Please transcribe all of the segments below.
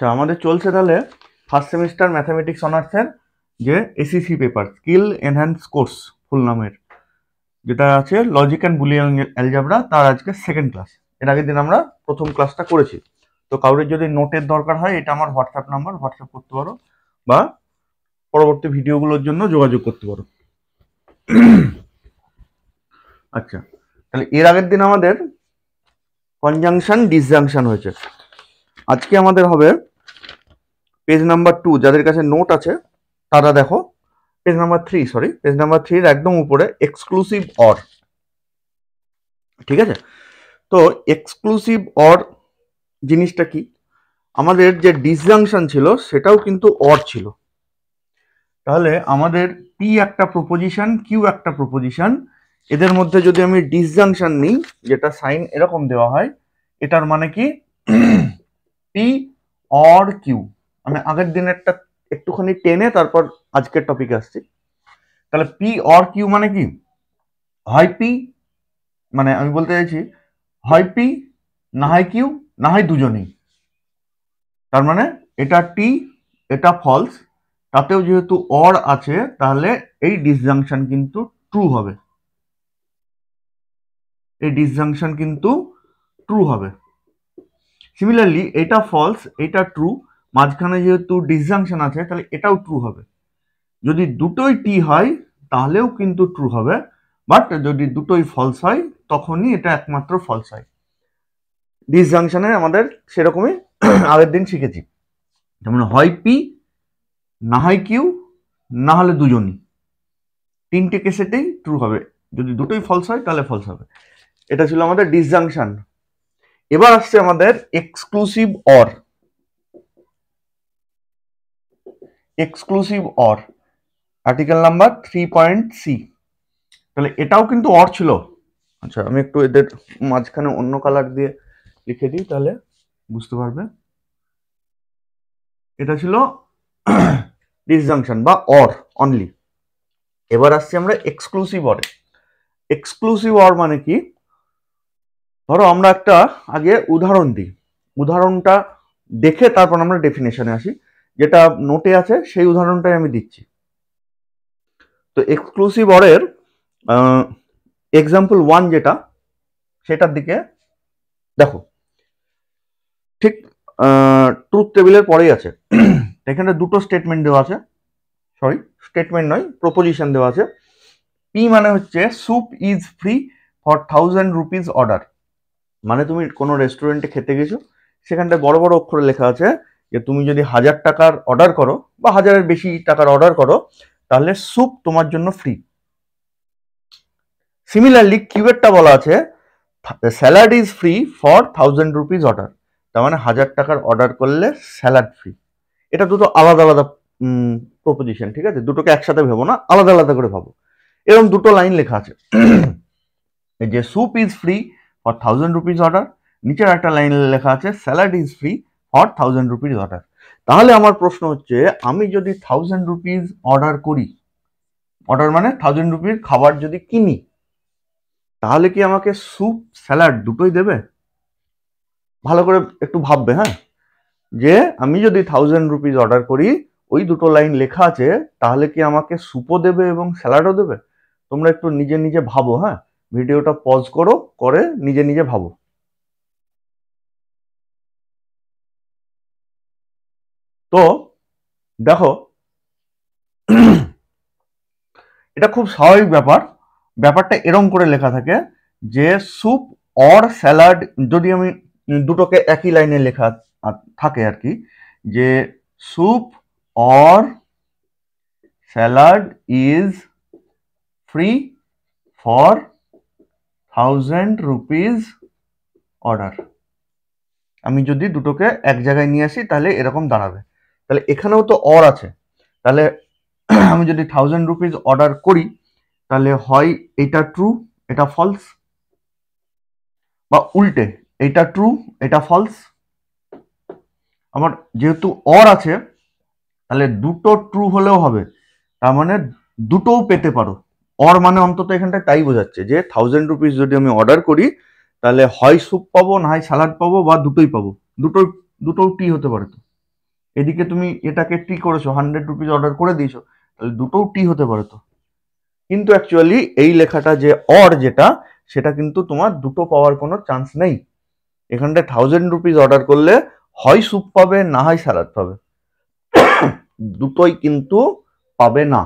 তো আমাদের চলছে তাহলে ফার্স্ট সেমিস্টার ম্যাথামেটিক্স অনার্সের যে ACC paper skill enhance course full নামের, যেটা আছে লজিক অ্যান্ড বুলিয়ান অ্যালজেব্রা, তার আজকে সেকেন্ড ক্লাস। এর আগের দিন আমরা প্রথম ক্লাসটা করেছি। তো কাউরের যদি নোটের দরকার হয়, এটা আমার হোয়াটসঅ্যাপ নাম্বার, হোয়াটসঅ্যাপ করতে পারো বা পরবর্তী ভিডিওগুলোর জন্য যোগাযোগ করতে পারো। আচ্ছা, তাহলে এর আগের দিন আমাদের কনজাংশন ডিসজাংশন হয়েছে। আজকে আমাদের হবে পেজ নাম্বার 2। যাদের কাছে নোট আছে তারা দেখো পেজ নাম্বার 3, পেজ নাম্বার 3 একদম উপরে এক্সক্লুসিভ অর। ঠিক আছে, তো এক্সক্লুসিভ অর জিনিসটা কি? আমাদের যে ডিসজাংশন ছিল সেটাও কিন্তু অর ছিল। তাহলে আমাদের পি একটা প্রপোজিশন, কিউ একটা প্রপোজিশন, এদের মধ্যে যদি আমি ডিসজাংশন নিই, যেটা সাইন এরকম দেওয়া হয়, এটার মানে কি পি অর কিউ। আমি আগের দিনেরটা একটুখানি টেনে তারপর আজকের টপিকে আসছি। তাহলে পি অর কিউ মানে কি? হয় পি, মানে আমি বলতে চাইছি হয় পি, না হয় কিউ, না হয় দুজনেই। তার মানে এটা টি, এটা ফলস, তাতেও যেহেতু অর আছে তাহলে এই ডিসজাংশন কিন্তু ট্রু হবে। এই ডিসজাংশন কিন্তু ট্রু হবে। সিমিলারলি এটা ফলস, এটা ট্রু, মাঝখানে যেহেতু ডিসজাংশন আছে তাহলে এটাও ট্রু হবে। যদি দুটোই টি হয় তাহলেও কিন্তু ট্রু হবে, বাট যদি দুটোই ফলস হয় তখনই এটা একমাত্র ফলস হয়। ডিসজাংশনে আমাদের সেরকমই আগের দিন শিখেছি, যেমন হয় পি, না হয় কিউ, না হলে দুজনই। তিনটে কেসেতেই ট্রু হবে। যদি দুটোই ফলস হয় তাহলে ফলস হবে। এটা ছিল আমাদের ডিসজাংশন। এবার আসছে আমাদের exclusive or. Exclusive or article number 3.c। তাহলে এটাও কিন্তু অর ছিল। আচ্ছা, আমি একটু এদের মাঝখানে অন্য কালার দিয়ে লিখে দিই, তাহলে বুঝতে পারবে। এটা ছিল ডিসজাংশন বা অর অনলি। এবার আসছি আমরা এক্সক্লুসিভ অরে। এক্সক্লুসিভ অর মানে কি? ধরো আমরা একটা আগে উদাহরণ দিই, উদাহরণটা দেখে তারপর আমরা ডেফিনেশনে আসি। যেটা নোটে আছে সেই উদাহরণটাই আমি দিচ্ছি। তো এক্সক্লুসিভ অরের এক্সাম্পল 1 যেটা, সেটার দিকে দেখো। ঠিক ট্রুথ টেবিলের পরেই আছে। এখানে দুটো স্টেটমেন্ট দেওয়া আছে, সরি স্টেটমেন্ট নয়, প্রপোজিশন দেওয়া আছে। পি মানে হচ্ছে soup is free for 1000 rupees order. মানে তুমি কোনো রেস্টুরেন্টে খেতে গেছো, সেখানটায় বড় বড় অক্ষরে লেখা আছে যে তুমি যদি 1000 টাকার অর্ডার করো বা 1000-এর বেশি টাকার অর্ডার করো তাহলে স্যুপ তোমার জন্য ফ্রি। সিমিলারলি কিউয়েরটা বলা আছে salad is free for 1000 rupees order. তার মানে 1000 টাকার অর্ডার করলে স্যালাড ফ্রি। এটা দুটো আলাদা আলাদা প্রপোজিশন, ঠিক আছে? দুটোকে একসাথে ভেবো না, আলাদা আলাদা করে ভাবো। এরকম দুটো লাইন লেখা আছে যে soup is free for 1000 rupees order, নিচের একটা লাইন লেখা আছে salad is free for 1000 rupees order. তাহলে আমার প্রশ্ন হচ্ছে, আমি যদি 1000 রুপিস অর্ডার করি, অর্ডার মানে 1000 রুপির খাবার যদি কিনি, তাহলে কি আমাকে স্যুপ স্যালাড দুটোই দেবে? ভালো করে একটু ভাববে, হ্যাঁ, যে আমি যদি 1000 রুপিস অর্ডার করি, ওই দুটো লাইন লেখা আছে, তাহলে কি আমাকে স্যুপও দেবে এবং স্যালাডও দেবে? তোমরা একটু নিজে নিজে ভাবো, হ্যাঁ, ভিডিওটা পজ করো, করে নিজে নিজে ভাবো। তো দেখো, এটা খুব স্বাভাবিক ব্যাপার। ব্যাপারটা এরকম করে লেখা থাকে যে স্যুপ অর স্যালাড, যদি আমি দুটোকে একই লাইনে লেখা থাকে আর কি, যে soup or salad is free for 1000 rupees order. আমি যদি দুটোকে এক জায়গায় নিয়ে আসি তাহলে এরকম দাঁড়াবে। তাহলে এখানেও তো অর আছে। তাহলে আমি যদি 1000 রুপিস অর্ডার করি, তাহলে হয় এটা ট্রু, এটা ফলস, বা উল্টে এটা ট্রু, এটা ফলস। আমার যেহেতু অর আছে তাহলে দুটো ট্রু হলেও হবে, তার মানে দুটোও পেতে পারো। অর মানে অন্তত এখানটায় তাই বোঝাচ্ছে যে 1000 রুপিস যদি আমি অর্ডার করি, তাহলে হয় স্যুপ পাবো, না হয় স্যালাড পাবো, বা দুটোই পাবো। দুটো টি হতে পারে। তো এদিকে তুমি এটাকে টি করেছো, 100 রুপিস অর্ডার করে দিয়েছো, তাহলে দুটোও টি হতে পারে তো। কিন্তু অ্যাকচুয়ালি এই লেখাটা যে অর যেটা, সেটা কিন্তু তোমার দুটো পাওয়ার কোনো চান্স নেই। এখানটায় 1000 রুপিস অর্ডার করলে হয় স্যুপ পাবে না হয় স্যালাড পাবে, দুটোই কিন্তু পাবে না।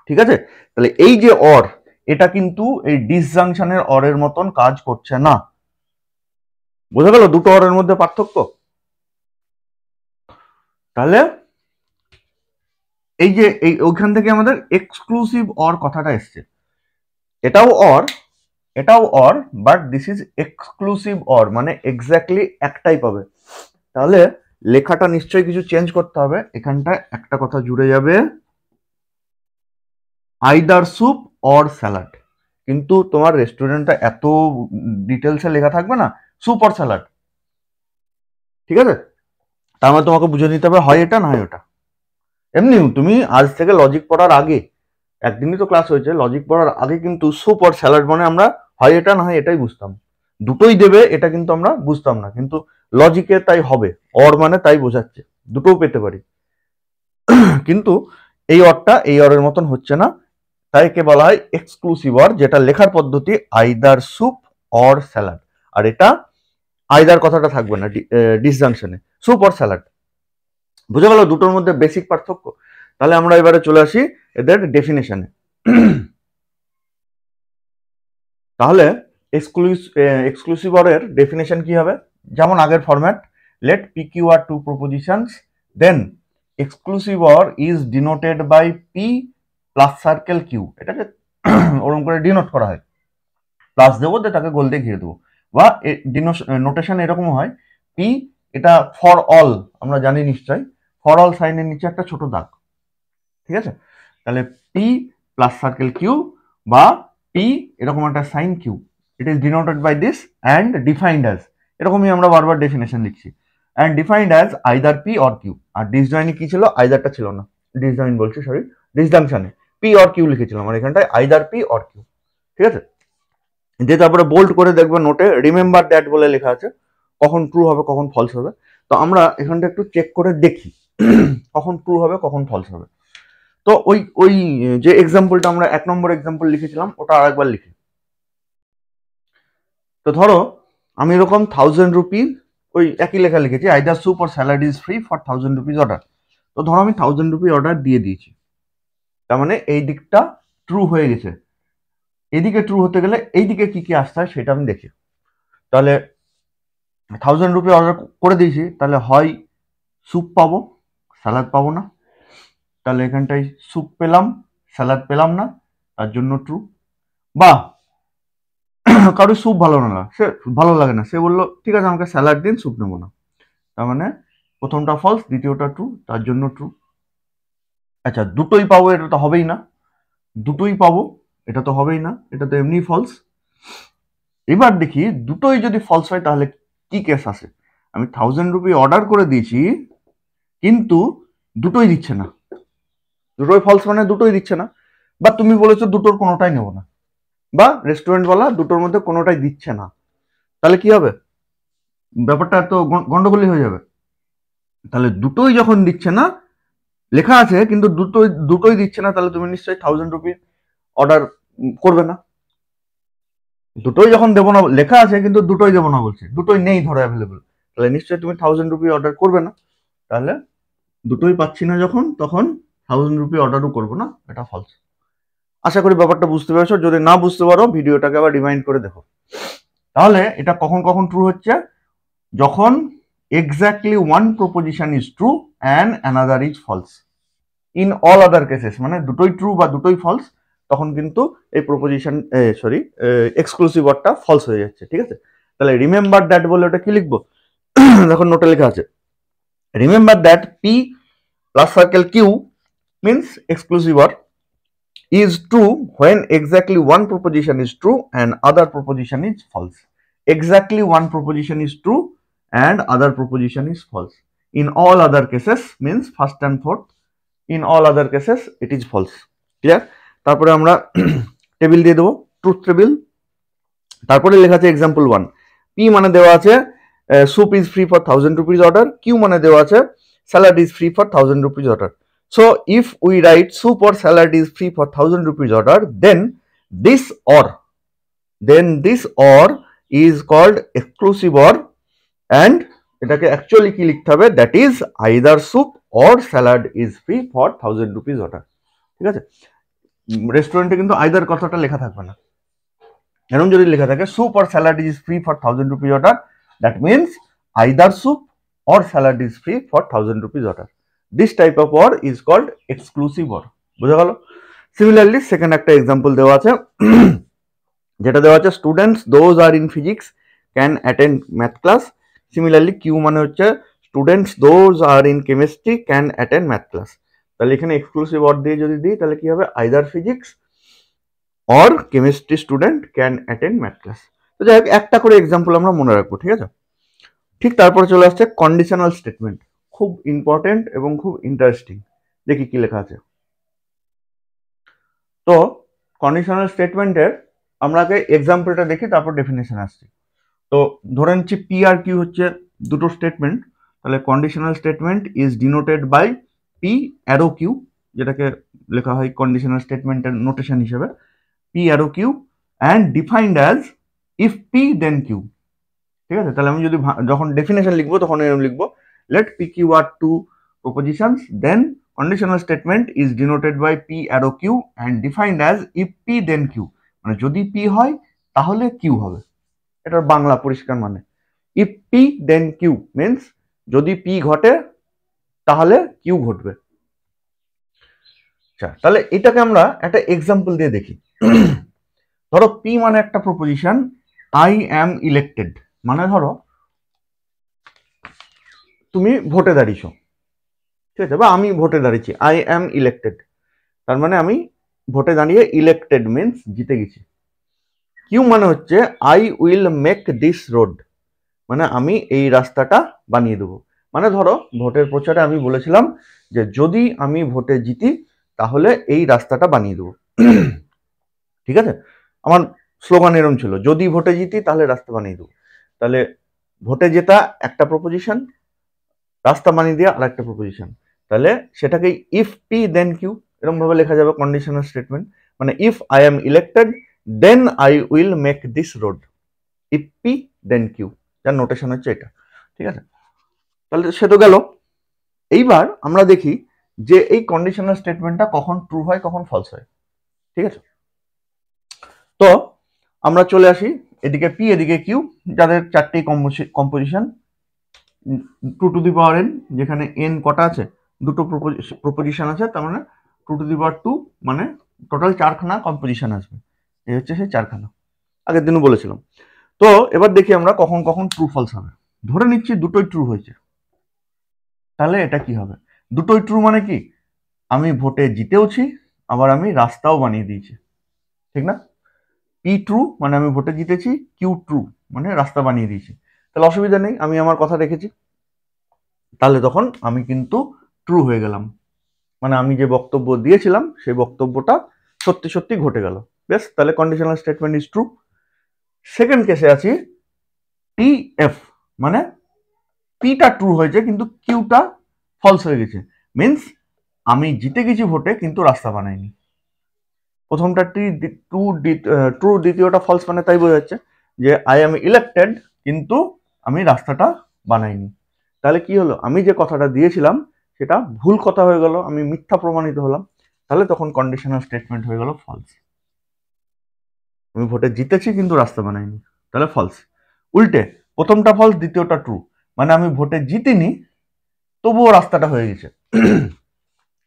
ঠিক আছে, তাহলে এই যে অর, এটা কিন্তু এই ডিসজাংশনের অরের মতন কাজ করছে না। বোঝা গেল দুটো অরের মধ্যে পার্থক্য? তাহলে এই যে এই ওইখান থেকে আমাদের এক্সক্লুসিভ অর কথাটা এসছে। এটাও অর, এটাও or, but this is exclusive or, মানে এক্স্যাক্টলি একটাই পাবে। তাহলে লেখাটা নিশ্চয়ই কিছু চেঞ্জ করতে হবে। এখানটায় একটা কথা জুড়ে যাবে, আইদার স্যুপ অর স্যালাড। কিন্তু তোমার রেস্টুরেন্টটা এত ডিটেলসে লেখা থাকবে না স্যুপ অর স্যালাড। ঠিক আছে, তার মানে তোমাকে বুঝে নিতে হবে হয় এটা না হয় ওটা। এমনি তুমি আজ থেকে লজিক পড়ার আগে, একদিনই তো ক্লাস হয়েছে, লজিক পড়ার আগে কিন্তু স্যুপ অর স্যালাড মানে আমরা হয় এটা না হয় এটাই বুঝতাম। দুটোই দেবে এটা কিন্তু আমরা বুঝতাম না, কিন্তু লজিকে তাই হবে, অর মানে তাই বোঝাচ্ছে, দুটোও পেতে পারি। কিন্তু এই অরটা এই অরের মতন হচ্ছে না, তাই কে বলা হয় এক্সক্লুসিভ অর, যেটা লেখার পদ্ধতি আইদার স্যুপ অর স্যালাড। আর এটা আইদার কথাটা থাকবে না ডিসজাংশনে, স্যুপ অর স্যালাড। বুঝে গেল দুটোর মধ্যে বেসিক পার্থক্য। তাহলে আমরা এবারে চলে আসি এদের ডেফিনেশনে। তাহলে এক্সক্লুসিভ অরের ডেফিনেশন কি হবে? যেমন আগের format, let P Q are two propositions, then exclusive or is denoted by P plus circle Q. এটাকে ওরকম করে ডিনোট করা হয়, প্লাস দেবো দিয়ে তাকে গোল দিয়ে ঘিরে দেবো। বা নোটেশন এরকম হয়, পি এটা ফর অল, আমরা জানি নিশ্চয় ফর অল সাইনের নিচে একটা ছোট দাগ। ঠিক আছে, তাহলে পি প্লাস সার্কেল কিউ বা পি এরকম একটা sign Q, it is denoted by this and defined as, এরকমই আমরা বারবার ডেফিনেশন লিখছি, and defined as either P or Q. আর ডিসজয়েন্টে কি ছিল? আইদারটা ছিল না, ডিসজয়েন্ট বলছি সরি, ডিসজাংশনে পি অর কিউ লিখেছিলাম, আর এখানটায় আইদার পি অর কিউ। ঠিক আছে, যে তারপরে বোল্ড করে দেখবে নোটে রিমেম্বার দ্যাট বলে লেখা আছে, কখন ট্রু হবে কখন ফলস হবে। তো আমরা এখানটা একটু চেক করে দেখি কখন ট্রু হবে কখন ফলস হবে। তো ওই ওই যে এক্সাম্পলটা আমরা 1 নম্বর এক্সাম্পল লিখেছিলাম ওটা আরেকবার লিখি। তো ধরো আমি এরকম 1000 রুপিস ওই একই লেখা লিখেছি, either soup or salad is free for 1000 rupees order. তো ধরো আমি 1000 রুপি অর্ডার দিয়ে দিয়েছি, তার মানে এই দিকটা ট্রু হয়ে গেছে। এদিকে ট্রু হতে গেলে এই দিকে কি কি আসতে হয় সেটা আমি দেখি। তাহলে 1000 রুপি অর্ডার করে দিয়েছি, তাহলে হয় স্যুপ পাবো স্যালাড পাবো না, তাহলে এখানটায় স্যুপ পেলাম স্যালাড পেলাম না, তার জন্য ট্রু। বা কারোর স্যুপ ভালো লাগে না, সে বললো ঠিক আছে আমাকে স্যালাড দিন, স্যুপ নেবো না, তার মানে প্রথমটা ফলস দ্বিতীয়টা ট্রু, তার জন্য ট্রু। আচ্ছা দুটোই পাবো এটা তো হবেই না, দুটোই পাবো এটা তো হবেই না, এটা তো এমনি ফলস। এবার দেখি দুটোই যদি ফলস হয় তাহলে কি কেস আছে। আমি 1000 রুপি অর্ডার করে দিয়েছি কিন্তু দুটোই দিচ্ছে না, দুটোই ফলস মানে দুটোই দিচ্ছে না, বা তুমি বলেছো দুটোর কোনোটাই নেবো না, বা রেস্টুরেন্টওয়ালা দুটোর মধ্যে কোনোটাই দিচ্ছে না, তাহলে কি হবে? ব্যাপারটা তো গন্ডগোলই হয়ে যাবে। তাহলে দুটোই যখন দিচ্ছে না, লেখা আছে কিন্তু দুটোই দিচ্ছে না, তাহলে তুমি নিশ্চয়ই 1000 রুপিস অর্ডার করবে না। দুটোই যখন দেবো না লেখা আছে কিন্তু দুটোই দেবো না বলছে, দুটোই নেই ধরো অ্যাভেলেবল, তাহলে নিশ্চয়ই তুমি 1000 রুপি অর্ডার করবে না। তাহলে দুটোই পাচ্ছি না যখন, তখন 1000 রুপি অর্ডারও করবো না, এটা ফলস। আশা করি ব্যাপারটা বুঝতে পেরেছো, যদি না বুঝতে পারো ভিডিওটাকে আবার রিমাইন্ড করে দেখো। তাহলে এটা কখন কখন ট্রু হচ্ছে? যখন exactly one proposition is true and another is false. In all other cases, মানে দুটোই ট্রু বা দুটোই ফলস, তখন কিন্তু এই প্রপোজিশন এক্সক্লুসিভ ওয়ার্ডটা ফলস হয়ে যাচ্ছে। ঠিক আছে, তাহলে রিমেম্বার দ্যাট বলে ওটা কি লিখবো? দেখো নোটে লেখা আছে, remember that P plus circle Q means exclusive or is true when exactly one proposition is true and other proposition is false. Exactly one proposition is true and other proposition is false. In all other cases means first and fourth, in all other cases it is false. Clear? তারপরে আমরা table দিয়ে দেবো, truth table. তারপরে লেখা আছে example 1, P মানে দেওয়া আছে soup is free for 1000 rupees order, Q মানে দেওয়া আছে salad is free for 1000 rupees order. So if we write soup or salad is free for 1000 rupees order, then this or is called exclusive or, and এটাকে actually কি লিখতে হবে, that is either soup or salad is free for 1000 rupees order. ঠিক আছে, রেস্টুরেন্টে কিন্তু either কথাটা লেখা থাকবে না, এরকম যদি লেখা থাকে soup or salad is free for 1000 rupees order, that means either soup or salad is free for 1000 rupees order. This type of or is called exclusive or. বোঝা গেল? সিমিলারলি সেকেন্ড একটা এক্সাম্পল দেওয়া আছে, যেটা দেওয়া আছে students those are in physics can attend math class. Similarly Q মানে হচ্ছে students those are in chemistry can attend math class. তাহলে এখানে এক্সক্লুসিভ অর দিয়ে যদি দিই তাহলে কি হবে, either physics or chemistry student can attend math class. তো যাই হোক, একটা করে এক্সাম্পল আমরা মনে রাখবো। ঠিক আছে, ঠিক তারপরে চলে আসছে কন্ডিশনাল স্টেটমেন্ট, খুব ইম্পর্টেন্ট এবং খুব ইন্টারেস্টিং। দেখি কি লেখা আছে। তো কন্ডিশনাল স্টেটমেন্টের আমরা আগে এক্সাম্পলটা দেখি, তারপর ডেফিনেশন আসছি। তো ধরে নিচ্ছি পি আর কিউ হচ্ছে দুটো স্টেটমেন্ট, তাহলে conditional statement is denoted by P arrow Q, যেটাকে লেখা হয় কন্ডিশনাল স্টেটমেন্টের নোটেশন হিসেবে P arrow Q, and defined as if P then Q. ঠিক আছে, তাহলে আমি যদি যখন ডেফিনেশন লিখবো তখন এরকম লিখবো, let P Q are two propositions, then conditional statement is denoted by p arrow q and defined as if p then q, মানে যদি p হয় তাহলে q হবে। এটার বাংলা পরিষ্কার মানে if p then q means যদি p ঘটে তাহলে q ঘটবে। আচ্ছা, তাহলে এটাকে আমরা একটা এক্সাম্পল দিয়ে দেখি। ধরো p মানে একটা প্রপোজিশন, I am elected, মানে ধরো তুমি ভোটে দাঁড়িয়েছো, ঠিক আছে, বা আমি ভোটে দাঁড়িয়েছি, আই অ্যাম ইলেক্টেড, তার মানে আমি ভোটে দাঁড়িয়ে ইলেক্টেড মিনস জিতে গেছি। কিউ মানে হচ্ছে I will make this road, মানে আমি এই রাস্তাটা বানিয়ে দেবো। মানে ধরো ভোটের প্রচারে আমি বলেছিলাম যে যদি আমি ভোটে জিতি তাহলে এই রাস্তাটা বানিয়ে দেবো। ঠিক আছে, আমার স্লোগান এরম ছিল, যদি ভোটে জিতি তাহলে রাস্তা বানিয়ে দেবো। তাহলে ভোটে জেতা একটা প্রপোজিশন, রাস্তা বানিয়ে দেওয়া আর একটা প্রপোজিশন, তাহলে সেটাকে ইফ পি দেন কিউ এরকম ভাবে লেখা যাবে কন্ডিশনাল স্টেটমেন্ট। মানে if I am elected then I will make this road, if P then Q, যার নোটেশন হচ্ছে এটা। ঠিক আছে, তাহলে সে তো গেল। এইবার আমরা দেখি যে এই কন্ডিশনাল স্টেটমেন্টটা কখন ট্রু হয় কখন ফলস হয়। ঠিক আছে, তো আমরা চলে আসি এদিকে পি এদিকে কিউ, যাদের চারটেই composition 2 to the power n, যেখানে n কটা আছে, দুটো প্রপোজিশন আছে, তার মানে 2 টু দি পাওয়ার 2, মানে টোটাল 4খানা কম্পোজিশন আসবে। এই হচ্ছে সেই 4খানা, আগের দিনও বলেছিলাম। তো এবার দেখি আমরা কখন কখন ট্রু ফলস হবে। ধরে নিচ্ছি দুটোই ট্রু হয়েছে, তাহলে এটা কি হবে, দুটোই ট্রু মানে কি, আমি ভোটে জিতেওছি আবার আমি রাস্তাও বানিয়ে দিয়েছি, ঠিক না? পি ট্রু মানে আমি ভোটে জিতেছি, কিউ ট্রু মানে রাস্তা বানিয়ে দিয়েছি, তাহলে অসুবিধা নেই, আমি আমার কথা রেখেছি, তাহলে তখন আমি কিন্তু ট্রু হয়ে গেলাম, মানে আমি যে বক্তব্য দিয়েছিলাম সেই বক্তব্যটা সত্যি সত্যি ঘটে গেল। বেশ, তাহলে conditional statement is true. Second কেসে আছি টি এফ, মানে পিটা ট্রু হয়েছে কিন্তু কিউটা ফলস হয়ে গেছে, মিনস আমি জিতে গেছি ভোটে কিন্তু রাস্তা বানাইনি। প্রথমটা ট্রু, দ্বিতীয়টা ফলস, মানে তাই বোঝা যাচ্ছে যে আই এম ইলেক্টেড কিন্তু আমি রাস্তাটা বানাইনি। তাহলে কি হলো, আমি যে কথাটা দিয়েছিলাম সেটা ভুল কথা হয়ে গেল, আমি মিথ্যা প্রমাণিত হলাম, তাহলে তখন কন্ডিশনাল স্টেটমেন্ট হয়ে গেল ফলস। আমি ভোটে জিতেছি কিন্তু রাস্তা বানাইনি, তাহলে ফলস। উল্টে প্রথমটা ফলস দ্বিতীয়টা ট্রু, মানে আমি ভোটে জিতিনি তবুও রাস্তাটা হয়ে গেছে।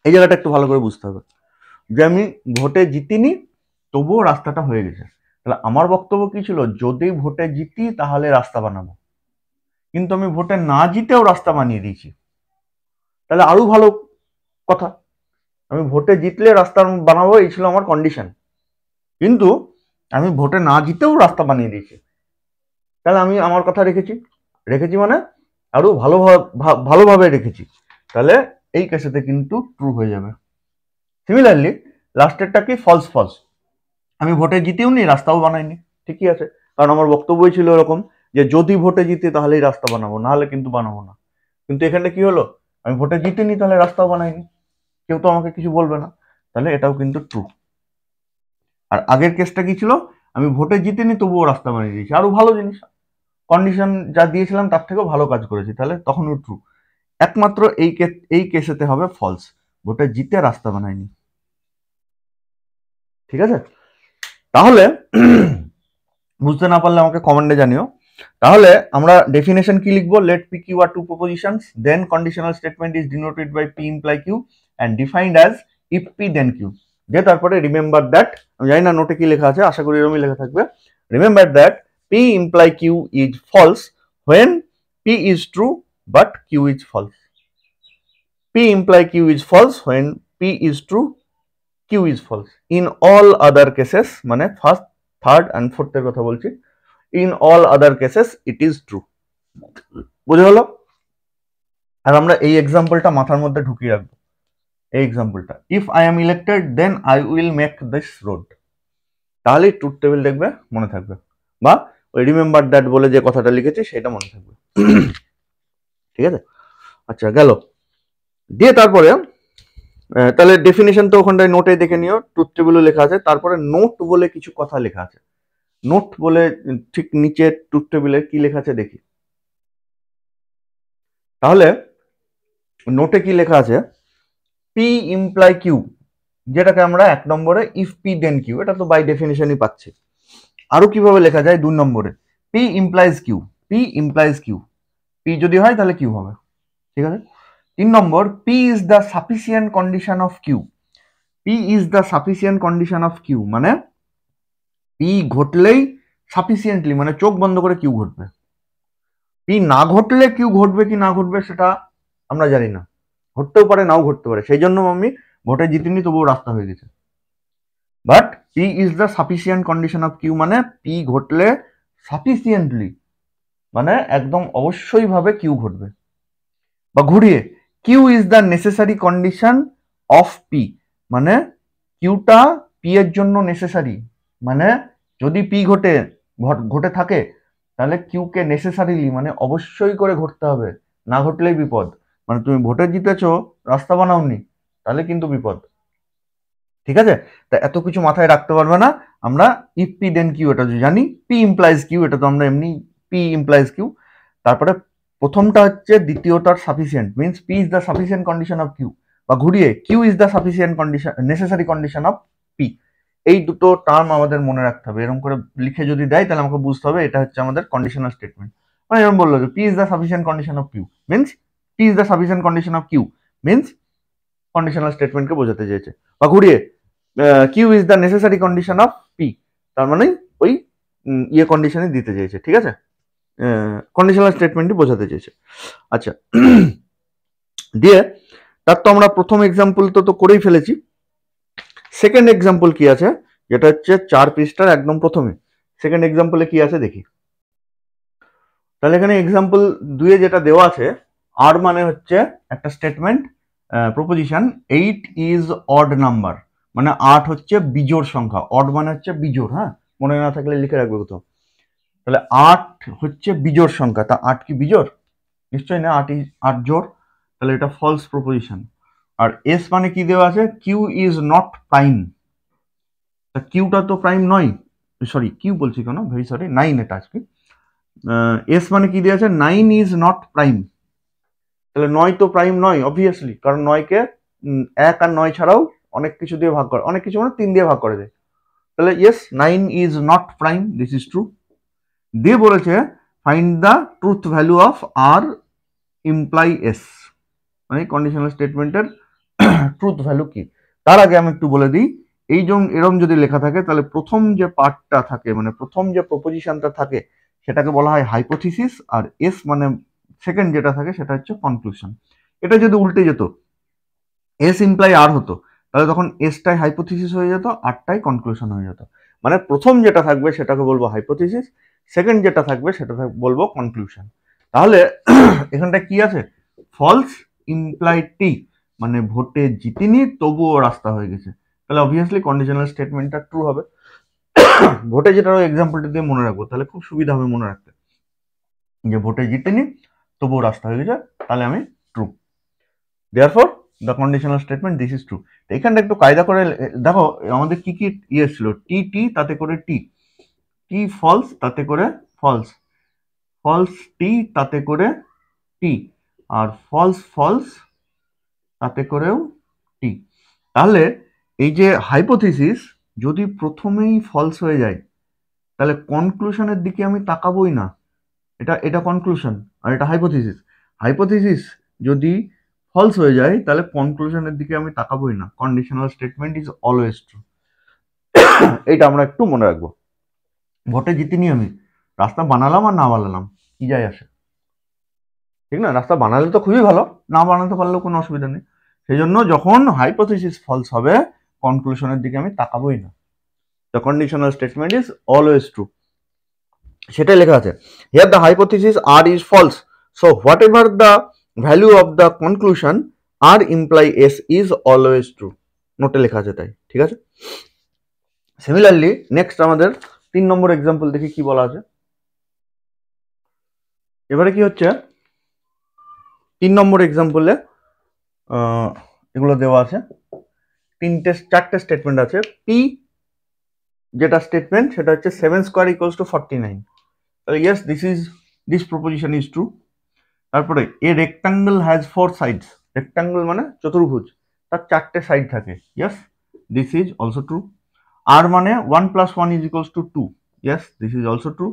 এই জায়গাটা একটু ভালো করে বুঝতে হবে যে আমি ভোটে জিতিনি তবুও রাস্তাটা হয়ে গেছে। তাহলে আমার বক্তব্য কি ছিল, যদি ভোটে জিতি তাহলে রাস্তা বানাবো, কিন্তু আমি ভোটে না জিতেও রাস্তা বানিয়ে দিয়েছি, তাহলে আরো ভালো কথা, আমি ভোটে জিতলে রাস্তা বানাবো এই ছিল আমার কন্ডিশন, কিন্তু আমি ভোটে না জিতেও রাস্তা বানিয়ে দিয়েছি, তাহলে আমি আমার কথা রেখেছি মানে আরো ভালোভাবে রেখেছি, তাহলে এই কেসেতে কিন্তু ট্রু হয়ে যাবে। সিমিলারলি লাস্টেরটা কি, ফলস ফলস, আমি ভোটে জিতেও নি রাস্তাও বানাইনি, ঠিকই আছে, কারণ আমার বক্তব্যই ছিল এরকম যে যদি ভোটে জিতে তাহলেই রাস্তা বানাবো, নাহলে কিন্তু বানাবো না। কিন্তু এখানে কি হলো, আমি ভোটে জিতিনি, তাহলে রাস্তাও বানাইনি, কেউ তো আমাকে কিছু বলবে না, তাহলে এটাও কিন্তু ট্রু। আর আগের কেসটা কি ছিল, আমি ভোটে জিতিনি তবুও রাস্তা বানিয়ে দিয়েছি, আরো ভালো জিনিস, কন্ডিশন যা দিয়েছিলাম তার থেকেও ভালো কাজ করেছি, তাহলে তখনও ট্রু। একমাত্র এই কেসেতে হবে ফলস, ভোটে জিতে রাস্তা বানায়নি। ঠিক আছে, তাহলে বুঝতে না পারলে আমাকে কমেন্টে জানিও। তাহলে আমরা ডেফিনেশন কি লিখবো, let P Q are two propositions, then conditional statement is denoted by P imply Q and defined as if P then Q. যে তারপরে রিমেম্বার দ্যাট, আমি জানি না নোটে কি লেখা আছে, আশা করি এরকমই লেখা থাকবে, remember that P imply Q is false when p is true but q is false. p imply q is false when p is true, q is false. In all other cases, মানে first, third and ফোর্থের কথা বলছি, in all other cases it is true. বুঝে হলো? আর আমরা এই এক্সাম্পলটা মাথার মধ্যে ঢুকিয়ে রাখবো, এই এক্সাম্পলটা, if I am elected then I will make this road, তাহলেই ট্রুথ টেবিল দেখবে মনে থাকবে, বা ওই রিমেম্বার দ্যাট বলে যে কথাটা লিখেছি সেটা মনে থাকবে। ঠিক আছে, আচ্ছা গেল। দিয়ে তারপরে তাহলে ডেফিনেশন তো ওখানটায় নোটে দেখে নিও, ট্রুথ টেবিলও লেখা আছে, তারপরে নোট বলে কিছু কথা লেখা আছে, নোট বলে ঠিক নিচে ট্রুথ টেবিলের কি লেখা আছে দেখি। তাহলে নোটে কি লেখা আছে, পি ইমপ্লাই কিউ, যেটাকে আমরা 1 নম্বরে ইফ পি দেন কিউ, এটা তো বাই ডেফিনেশনই পাচ্ছি। আরো কিভাবে লেখা যায় 2 নম্বরে, P implies Q, P implies Q, P যদি হয় তাহলে কিউ হবে। ঠিক আছে, 3 নম্বর, P is the sufficient condition of Q, P is the sufficient condition of Q, মানে পি ঘটলেই সাফিসিয়েন্টলি, মানে চোখ বন্ধ করে কিউ ঘটবে। পি না ঘটলে কিউ ঘটবে কি না ঘটবে সেটা আমরা জানি না, ঘটতেও পারে নাও ঘটতে পারে, সেই জন্য আমি ভোটে জিতিনি তবুও রাস্তা হয়ে গেছে। But P is the sufficient condition of Q, মানে পি ঘটলে সাফিসিয়েন্টলি, মানে একদম অবশ্যই ভাবে কিউ ঘটবে। বা ঘুরিয়ে, Q is the necessary condition of P, মানে কিউটা পি এর জন্য নেসেসারি, মানে যদি পি ঘটে থাকে তাহলে কিউকে নেসেসারিলি, মানে অবশ্যই করে ঘটতে হবে, না ঘটলেই বিপদ। মানে তুমি ভোটে জিতেছো রাস্তা বানাওনি, তাহলে কিন্তু বিপদ। ঠিক আছে, তা এত কিছু মাথায় রাখতে পারবে না, আমরা ইফ পি দেন কিউ এটা যদি জানি, পি ইমপ্লাইজ কিউ এটা তো আমরা এমনি, পি ইমপ্লাইজ কিউ, তারপরে প্রথমটা হচ্ছে দ্বিতীয়টার sufficient, means P is the sufficient condition of Q, বা ঘুরিয়ে Q is the sufficient condition, necessary condition of P. এই দুটো টার্ম আমাদের মনে রাখতে হবে, এরকম করে লিখে যদি দেয় তাহলে আমাকে বুঝতে হবে এটা হচ্ছে আমাদের কন্ডিশনাল স্টেটমেন্ট। মানে এরকম বললো যে P is the sufficient condition of Q means, P is the sufficient condition of Q means conditional স্টেটমেন্টকে বোঝাতে চেয়েছে। বা ঘুরিয়ে Q is the necessary condition of P, তার মানে ওই ইয়ে কন্ডিশনে দিতে চেয়েছে। ঠিক আছে, কন্ডিশনাল স্টেটমেন্টই বোঝাতে চেয়েছে। আচ্ছা, দিয়ে তার তো আমরা প্রথম এক্সাম্পল তো করেই ফেলেছি, সেকেন্ড এক্সাম্পল কি আছে, যেটা হচ্ছে 4 পৃষ্ঠার একদম প্রথমে, সেকেন্ড এক্সাম্পলে কি আছে দেখি। তাহলে এখানে এক্সাম্পল 2 এ যেটা দেওয়া আছে, আর মানে হচ্ছে একটা statement, proposition 8 is odd number, মানে 8 হচ্ছে বিজোড় সংখ্যা, অড মানে হচ্ছে বিজোড়, হ্যাঁ মনে না থাকলে লিখে রাখবে কোথাও। তাহলে 8 হচ্ছে বিজোড় সংখ্যা, তা 8 কি বিজোড়? নিশ্চয়ই না, 8 জোড়, তাহলে এটা ফলস প্রপোজিশন। আর এস মানে কি দেওয়া আছে, কিউ ইজ নট প্রাইম, তা কিউটা তো প্রাইম নয়, সরি কিউ বলছি কেন, ভেরি সরি, 9 এটা আজকে। এস মানে কি দেওয়া আছে, 9 ইজ নট প্রাইম, তাহলে 9 তো প্রাইম নয় অবভিয়াসলি, কারণ 9কে 1 আর 9 ছাড়াও অনেক কিছু দিয়ে ভাগ করে, অনেক কিছু মানে 3 দিয়ে ভাগ করে দেয়, তাহলে yes 9 is not prime, this is true. দিয়ে বলেছে find the truth value of R imply S, মানে কন্ডিশনাল স্টেটমেন্টের ট্রুথ ভ্যালু কি। তার আগে আমি একটু বলে দিই, এই এরকম যদি লেখা থাকে তাহলে প্রথম যে পার্টটা থাকে, মানে প্রথম যে প্রপোজিশনটা থাকে সেটাকে বলা হয় হাইপোথিসিস, আর এস মানে সেকেন্ড যেটা থাকে সেটা হচ্ছে কনক্লুশন। এটা যদি উল্টে যেত, এস ইমপ্লাই আর হতো, তাহলে তখন এসটাই হাইপোথিসিস হয়ে যেত, আরটাই কনক্লুশন হয়ে যেত। মানে প্রথম যেটা থাকবে সেটাকে বলবো হাইপোথিসিস, সেকেন্ড যেটা থাকবে সেটা বলবো কনক্লুশন। তাহলে এখানটা কি আছে, ফলস ইমপ্লাই টি, মানে ভোটে জিতিনি তবুও রাস্তা হয়ে গেছে, তাহলে অবভিয়াসলি কন্ডিশনাল স্টেটমেন্টটা ট্রু হবে। ভোটে যেটারও এক্সাম্পলটা দিয়ে মনে রাখবো, তাহলে খুব সুবিধা হবে মনে রাখতে, যে ভোটে জিতেনি তবুও রাস্তা হয়ে গেছে, তাহলে আমি true. Therefore the conditional statement this is true. এখানটা একটু কায়দা করে দেখো আমাদের কি কি ইয়ে ছিল, টি টি তাতে করে টি, টি ফলস তাতে করে ফলস, ফলস টি তাতে করে টি, আর ফলস ফলস তাতে করেও টি। তাহলে এই যে হাইপোথিসিস যদি প্রথমেই ফলস হয়ে যায় তাহলে কনক্লুশনের দিকে আমি তাকাবোই না। এটা কনক্লুশন আর এটা হাইপোথিসিস। হাইপোথিসিস যদি ফলস হয়ে যায় তাহলে কনক্লুশনের দিকে আমি তাকাবোই না। Conditional statement is always true. এইটা আমরা একটু মনে রাখবো। ভোটে জিতিনি আমি, রাস্তা বানালাম আর না বানালাম কি যায় আসে, ঠিক না? রাস্তা বানালে তো খুবই ভালো, না বানাতে পারলেও কোনো অসুবিধা নেই। সেই জন্য যখন হাইপোথিসিস ফলস হবে কনক্লুশনের দিকে আমি তাকাবোই না। The conditional statement is always true, সেটাই লেখা আছে। Here the hypothesis R is false, so whatever the value of the conclusion R imply S is always true. নোটে লেখা আছে তাই, ঠিক আছে? সিমিলারলি নেক্সট আমাদের 3 নম্বর এক্সাম্পল দেখি কি বলা আছে। এবারে কি হচ্ছে 3 নম্বর এক্সাম্পলে এগুলো দেওয়া আছে, চারটে স্টেটমেন্ট আছে। পি যেটা স্টেটমেন্ট সেটা হচ্ছে 7 স্কোয়ার ইকুয়ালস টু 49, তাহলে yes this proposition is true. তারপরে a rectangle has 4 sides, rectangle মানে চতুর্ভুজ, তার 4টে সাইড থাকে, yes this is also true. আর মানে 1 + 1 is equals to 2, yes this is also true.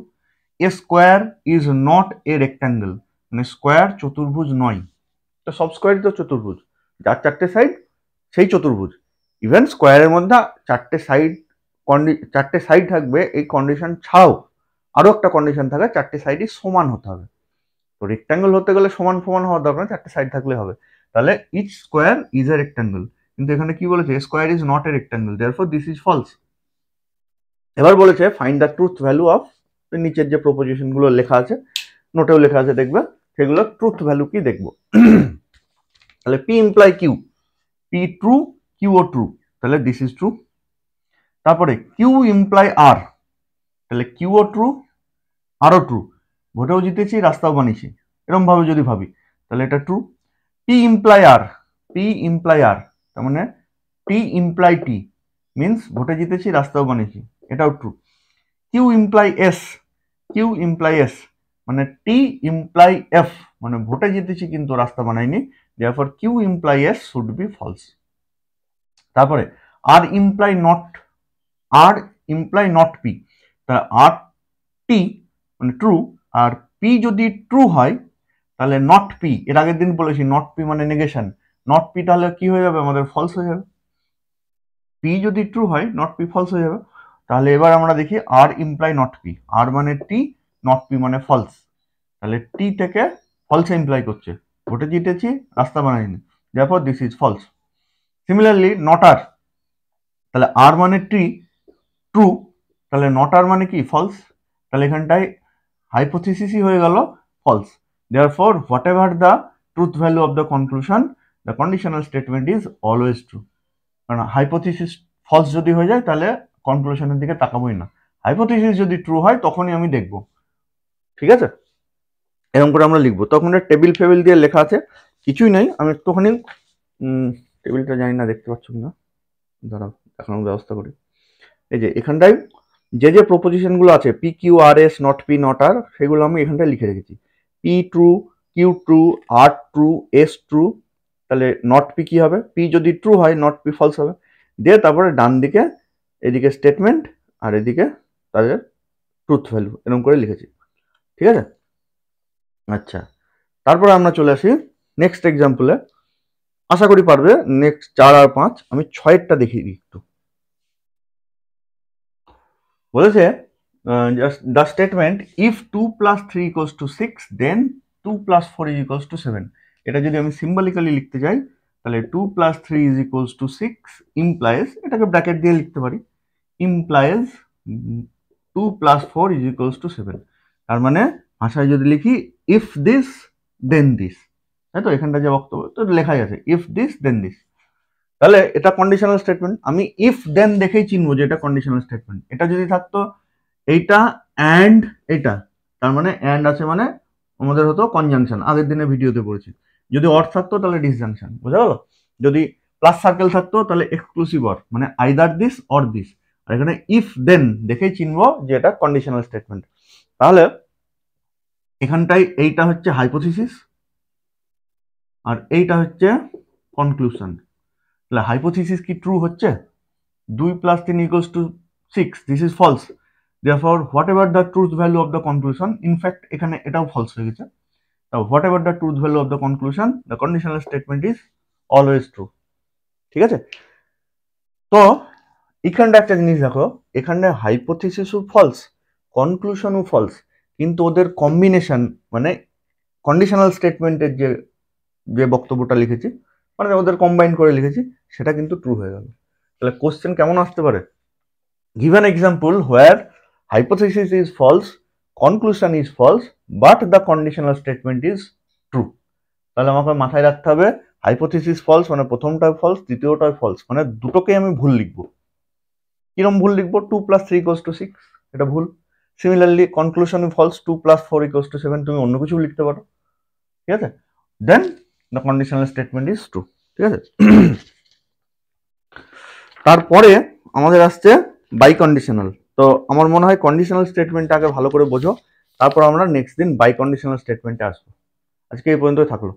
A square is not a rectangle, মানে স্কোয়ার চতুর্ভুজ নয়। তো সব স্কোয়ারই তো চতুর্ভুজ, যার 4টে সাইড সেই চতুর্ভুজ। ইভেন স্কোয়ারের মধ্যে 4টে সাইড থাকবে, এই কন্ডিশন ছাড়াও আরো একটা কন্ডিশন থাকে, 4টে সাইডই সমান হতে হবে। তো রেক্টাঙ্গল হতে গেলে সমান সমান হওয়ার দরকার, 4টে সাইড থাকলে হবে। তাহলে each square is a rectangle, কিন্তু এখানে কি বলেছে, square is not a rectangle, therefore this is false. এবার বলেছে find the truth value of, নিচের যে প্রপোজিশন গুলো লেখা আছে, নোটেও লেখা আছে দেখবে, সেগুলো ট্রুথ ভ্যালু কি দেখবো। তাহলে P imply Q, P true কিউও ট্রু, তাহলে দিস ইজ ট্রু। তারপরে কিউ ইমপ্লাই আর, তাহলে কিউও ট্রু আরও ট্রু, ভোটেও জিতেছি রাস্তাও বানিয়েছি, এরকম ভাবে যদি ভাবি তাহলে এটা ট্রু। পি ইমপ্লাই আর, পি ইমপ্লাই আর তার মানে পি ইমপ্লাই টি, মিনস ভোটে জিতেছি রাস্তাও বানিয়েছি, এটাও true. Q imply S, Q imply S মানে টি ইমপ্লাই এফ, মানে ভোটে জিতেছি কিন্তু রাস্তা বানাইনি, therefore Q imply S should be false. তারপরে আর ইমপ্লাই নট পি, তা আর টি মানে ট্রু, আর পি যদি ট্রু হয় তাহলে নট পি, এর আগের দিন বলেছি নট পি মানে নেগেশন, নট পি তাহলে কি হয়ে যাবে, আমাদের ফলস হয়ে যাবে। পি যদি ট্রু হয় নট পি ফলস হয়ে যাবে। তাহলে এবার আমরা দেখি আর ইমপ্লাই নট পি, আর মানে টি, নট পি মানে ফলস, তাহলে টি থেকে ফলস ইমপ্লাই করছে, ভোটে জিতেছি রাস্তা বানাইনি, therefore this is false. Similarly not R, তাহলে আর মানে টি ট্রু, তাহলে নট আর মানে কি ফলস, তাহলে এখানটায় হাইপোথিসিসই হয়ে গেল false. therefore whatever the truth value of the conclusion, the conditional statement is always true। কারণ হাইপোথিসিস ফলস যদি হয়ে যায় তাহলে কনক্লুশনের দিকে তাকাবোই না, হাইপোথিসিস যদি ট্রু হয় তখনই আমি দেখব, ঠিক আছে? এরকম করে আমরা লিখবো। তখন টেবিল ফেবিল দিয়ে লেখা আছে, কিছুই নাই, আমি একটুখানি টেবিলটা জানি না দেখতে পাচ্ছ না, দাঁড়াও দেখানোর ব্যবস্থা করি। এই যে এখানটায় যে প্রপোজিশনগুলো আছে P Q R S not P not R, সেগুলো আমি এখানটায় লিখে রেখেছি। P true, Q true, R true, S true, তাহলে নট পি কি হবে, পি যদি ট্রু হয় নট পি ফলস হবে। দিয়ে তারপরে ডান দিকে এদিকে স্টেটমেন্ট আর এদিকে তাদের ট্রুথ ভ্যালু, এরকম করে লিখেছি, ঠিক আছে? আচ্ছা, তারপরে আমরা চলে আসি নেক্সট এক্সাম্পলে, আশা করি পারবে। নেক্সট 4 আর 5, আমি 6এরটা দেখিয়ে দিই একটু। বলেছে দ্য স্টেটমেন্ট ইফ 2 + 3 = 6 দেন 2 + 4 = 7, এটা যদি আমি সিম্বলিক্যালি লিখতে যাই তাহলে 2 + 3 = 6 ইমপ্লাইজ, এটাকে ব্র্যাকেট দিয়ে লিখতে পারি, ইমপ্লাইজ 2 + 4 = 7। তার মানে ভাষায় যদি লিখি ইফ দিস দেন দিস, তাই তো এখানটা যে বক্তব্য তো লেখাই আছে ইফ দিস দেন দিস, তাহলে এটা কন্ডিশনাল স্টেটমেন্ট। আমি ইফ দেন দেখেই চিনবো যে এটা কন্ডিশনাল স্টেটমেন্ট। এটা যদি থাকতো এইটা অ্যান্ড এটা, তার মানে অ্যান্ড আছে মানে আমাদের হতো কনজাংশন, আগের দিনে ভিডিওতে পড়েছি। যদি অর থাকতো তাহলে ডিসজাংশন, বুঝা গেল? যদি প্লাস সার্কেল থাকতো তাহলে এক্সক্লুসিভ অর, মানে আইদার দিস অর দিস। আর এখানে ইফ দেন দেখেই চিনবো যে এটা কন্ডিশনাল স্টেটমেন্ট। তাহলে এখানটায় এইটা হচ্ছে হাইপোথিসিস আর এইটা হচ্ছে কনক্লুশন। তাহলে হাইপোথিসিস কি ট্রু হচ্ছে, 2 + 3 = 6, this is false. therefore whatever the truth value of the conclusion, in fact এখানে এটাও ফলস হয়ে গেছে। তো whatever the truth value of the conclusion, the conditional statement is always true। ঠিক আছে? তো এখানটা একটা জিনিস দেখো, এখানে হাইপোথিসিসও ফলস, কনক্লুশনও ফলস, কিন্তু ওদের কম্বিনেশন মানে কন্ডিশনাল স্টেটমেন্টের যে যে বক্তব্যটা লিখেছি, মানে ওদের কম্বাইন করে লিখেছি, সেটা কিন্তু ট্রু হয়ে গেল। তাহলে কোশ্চেন কেমন আসতে পারে, give an example where hypothesis is false, conclusion is false, but the conditional statement is true। তাহলে আমাকে মাথায় রাখতে হবে হাইপোথিসিস ফলস মানে প্রথমটা ফলস, দ্বিতীয়টা ফলস, মানে দুটোকে আমি ভুল লিখবো। কিরম ভুল লিখবো, 2 + 3 = 6, এটা ভুল। সিমিলারলি কনক্লুশন ফলস, 2 + 4 = 7, তুমি অন্য কিছু লিখতে পারো। ঠিক আছে? Then the conditional statement is true. ঠিক আছে? তারপরে আমাদের আসছে বাই কন্ডিশনাল। তো আমার মনে হয় কন্ডিশনাল স্টেটমেন্টটা আগে ভালো করে বোঝো, তারপর আমরা নেক্সট দিন বাই কন্ডিশনাল স্টেটমেন্টে আসবো। আজকে এই পর্যন্ত থাকলো।